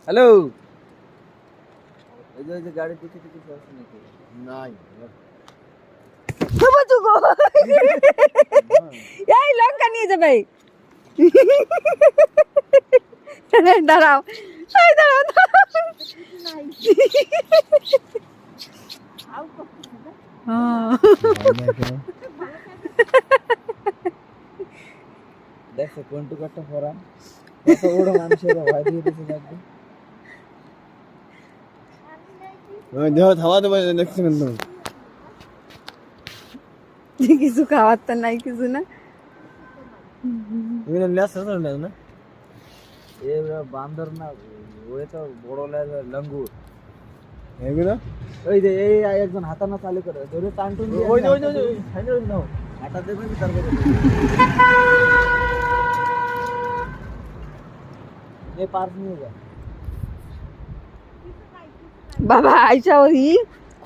Hello, এই যে গাড়ি টিকিট টিকিট আছে নাকি? নাই। এই লঙ্কা নিয়ে যাবে। দাঁড়াও, এই দাঁড়াও, দেখো কোনটু কাটটা ফরান কত বড় মানুষের ভয় দিয়ে দিতে লাগবে। দেহ থামা দেবে দেখছি কিন্তু কিছু খাওয়ার তো নাই, কিছু না। তুমি লেস না এ বান্দর না, ওই তো বড় লঙ্গুর এগুলো। ওই যে এই একজন হাতানো চালু করে ধরে টান টুন দিয়ে ওই নাও হাতা দেবেন তারপরে এই পার্ক নিয়ে যা। বাবা আইসা ওই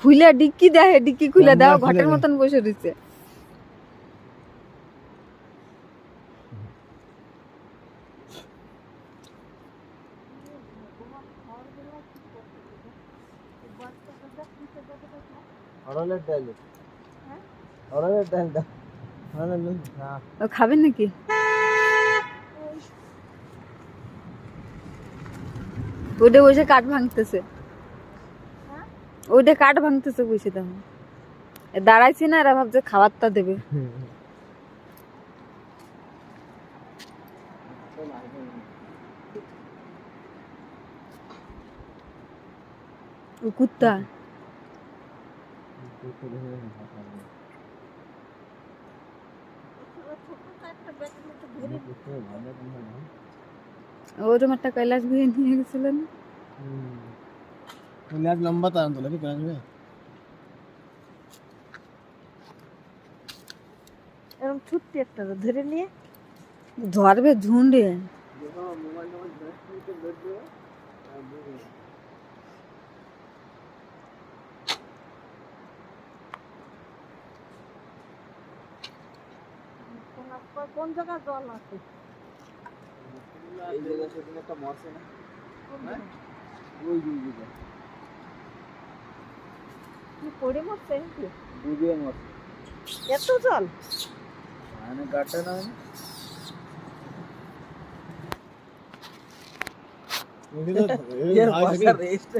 খুলে ডিক্কি দেয়, ডিক্কি খুলে দাও, ঘটের মতন বসে রয়েছে। অরলের ডাল, অরলের ডাল দাও। ও খাবেন নাকি? ওটা বসে কাঠ ভাঙতেছে, ওইটা কাঠ ভাঙতেছে বসে। তখন দাঁড়াইছি না, এরা ভাবছে খাবারটা দেবে। ও কুত্তা ওরম একটা কৈলাস ঘুরে নিয়ে গেছিলেন। লম্বা তার তো লাগে এরকম ছুট্টি একটা ধরে নিয়ে ধরবে ঝুন্ডে। কোন জায়গায় জল আছে? এই জায়গায় সেদিন একটা মরছে না, ওই জায়গা কি পড়ে মরছে নাকি? ডুবিয়ে মরছে। এত জল মানে গাটা না রেস্ট